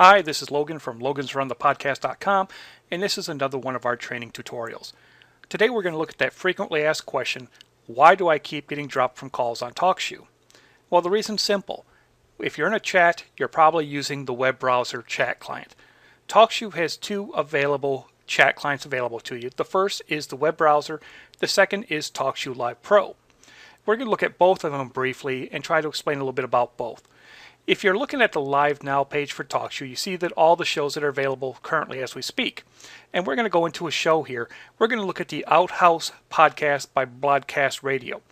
Hi, this is Logan from logansrunthepodcast.com, and this is another one of our training tutorials. Today we're going to look at that frequently asked question, why do I keep getting dropped from calls on Talkshoe? Well, the reason's simple. If you're in a chat, you're probably using the web browser chat client. Talkshoe has two available chat clients available to you. The first is the web browser. The second is Talkshoe Live Pro. We're going to look at both of them briefly and try to explain a little bit about both. If you're looking at the Live Now page for Talkshoe, you see that all the shows that are available currently as we speak. And we're going to go into a show here. We're going to look at the Outhouse podcast by Broadcast Radio.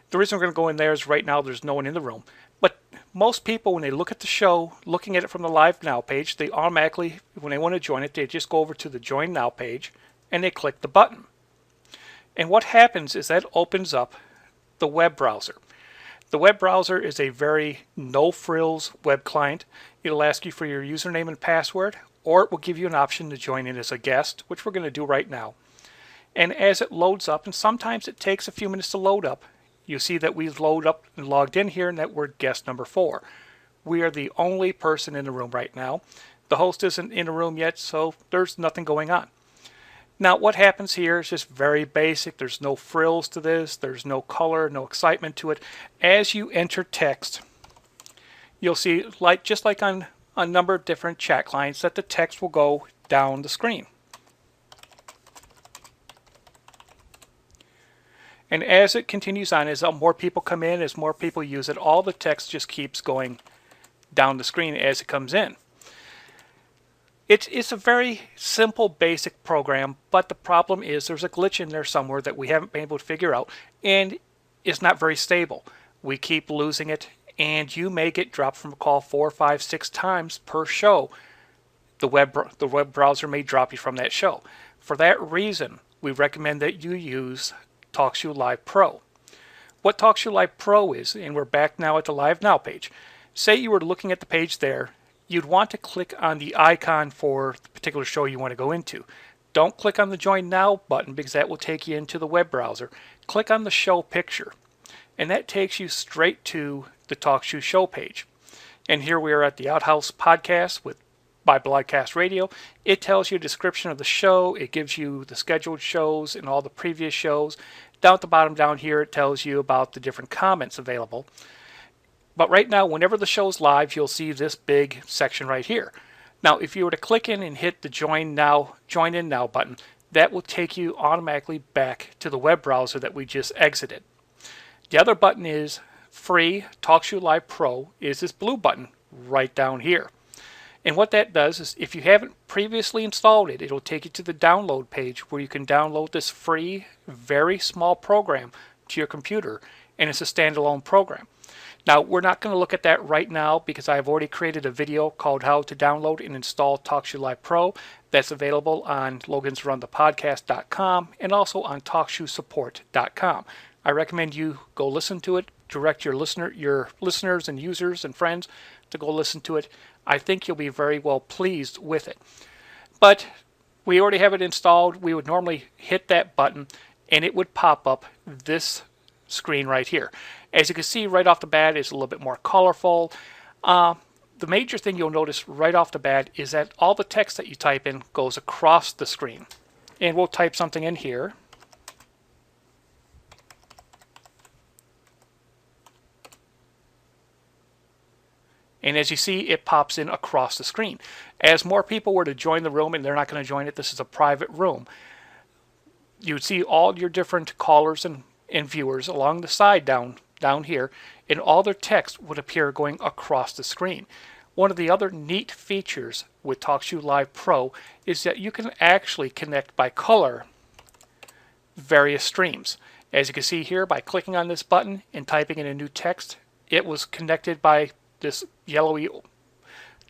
The reason we're going to go in there is right now there's no one in the room. But most people, when they look at the show, looking at it from the Live Now page, they automatically, when they want to join it, they just go over to the Join Now page and they click the button. And what happens is that opens up the web browser. The web browser is a very no-frills web client. It'll ask you for your username and password, or it will give you an option to join in as a guest, which we're going to do right now. And as it loads up, and sometimes it takes a few minutes to load up, you see that we've loaded up and logged in here and that we're guest number 4. We are the only person in the room right now. The host isn't in the room yet, so there's nothing going on. Now what happens here is just very basic. There's no frills to this. There's no color, no excitement to it. As you enter text, you'll see, just like on a number of different chat clients, that the text will go down the screen. And as it continues on, as more people come in, as more people use it, all the text just keeps going down the screen as it comes in. It's a very simple, basic program, but the problem is there's a glitch in there somewhere that we haven't been able to figure out, and it's not very stable. We keep losing it, and you may get dropped from a call 4, 5, 6 times per show. The web browser may drop you from that show. For that reason, we recommend that you use Talkshoe Live Pro. What Talkshoe Live Pro is, and we're back now at the Live Now page. Say you were looking at the page there, you'd want to click on the icon for the particular show you want to go into. Don't click on the Join Now button because that will take you into the web browser. Click on the show picture, and that takes you straight to the Talkshoe show page. And here we are at the Outhouse podcast by Broadcast Radio. It tells you a description of the show. It gives you the scheduled shows and all the previous shows. Down at the bottom down here, it tells you about the different comments available. But right now, whenever the show's live, you'll see this big section right here. Now, if you were to click in and hit the Join In Now button, that will take you automatically back to the web browser that we just exited. The other button is free. Talkshoe Live Pro is this blue button right down here. And what that does is, if you haven't previously installed it, it'll take you to the download page where you can download this free, very small program to your computer, and it's a standalone program. Now, we're not going to look at that right now because I've already created a video called How to Download and Install Talkshoe Live Pro. That's available on logansrunthepodcast.com and also on talkshoesupport.com. I recommend you go listen to it, direct your listeners and users and friends to go listen to it. I think you'll be very well pleased with it. But we already have it installed. We would normally hit that button and it would pop up this screen right here. As you can see right off the bat, it's a little bit more colorful. The major thing you'll notice right off the bat is that all the text that you type in goes across the screen. And we'll type something in here. And as you see, it pops in across the screen. As more people were to join the room, and they're not going to join it, this is a private room, you would see all your different callers and viewers along the side down here, and all their text would appear going across the screen. One of the other neat features with Talkshoe Live Pro is that you can actually connect by color various streams. As you can see here, by clicking on this button and typing in a new text, it was connected by this yellowy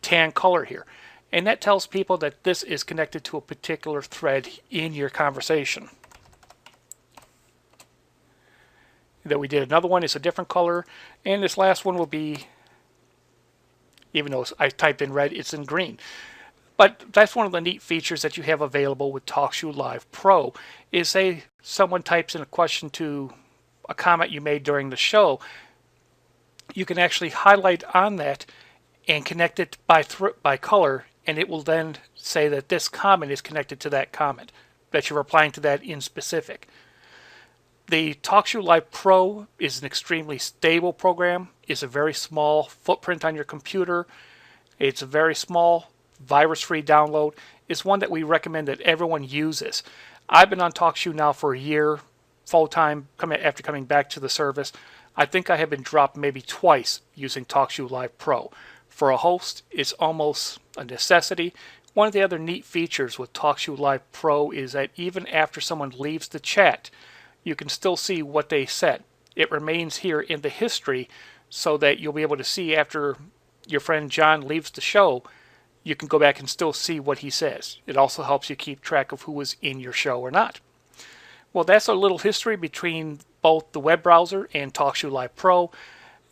tan color here. And that tells people that this is connected to a particular thread in your conversation. That we did another one is a different color, and this last one will be, even though I typed in red, it's in green. But that's one of the neat features that you have available with Talkshoe Live Pro, is say someone types in a question to a comment you made during the show, you can actually highlight on that and connect it by color, and it will then say that this comment is connected to that comment, that you're replying to that in specific. The Talkshoe Live Pro is an extremely stable program. It's a very small footprint on your computer. It's a very small, virus-free download. It's one that we recommend that everyone uses. I've been on Talkshoe now for a year, full-time, after coming back to the service. I think I have been dropped maybe twice using Talkshoe Live Pro. For a host, it's almost a necessity. One of the other neat features with Talkshoe Live Pro is that even after someone leaves the chat, you can still see what they said. It remains here in the history so that you'll be able to see after your friend John leaves the show, you can go back and still see what he says. It also helps you keep track of who was in your show or not. Well, that's a little history between both the web browser and Talkshoe Live Pro.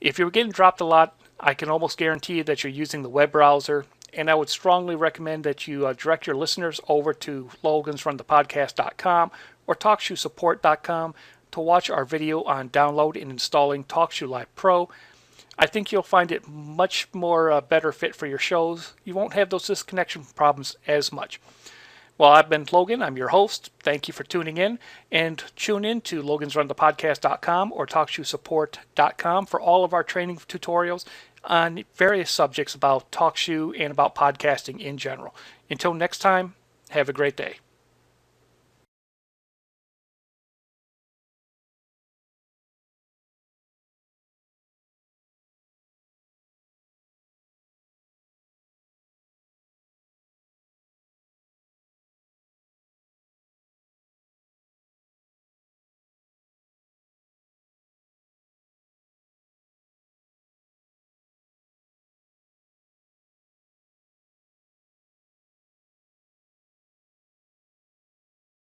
If you're getting dropped a lot, I can almost guarantee you that you're using the web browser, and I would strongly recommend that you direct your listeners over to logansrunthepodcast.com or TalkshoeSupport.com to watch our video on download and installing Talkshoe Live Pro. I think you'll find it much more better fit for your shows. You won't have those disconnection problems as much. Well, I've been Logan. I'm your host. Thank you for tuning in. And tune in to logansrunthepodcast.com or TalkshoeSupport.com for all of our training tutorials on various subjects about TalkShoe and about podcasting in general. Until next time, have a great day.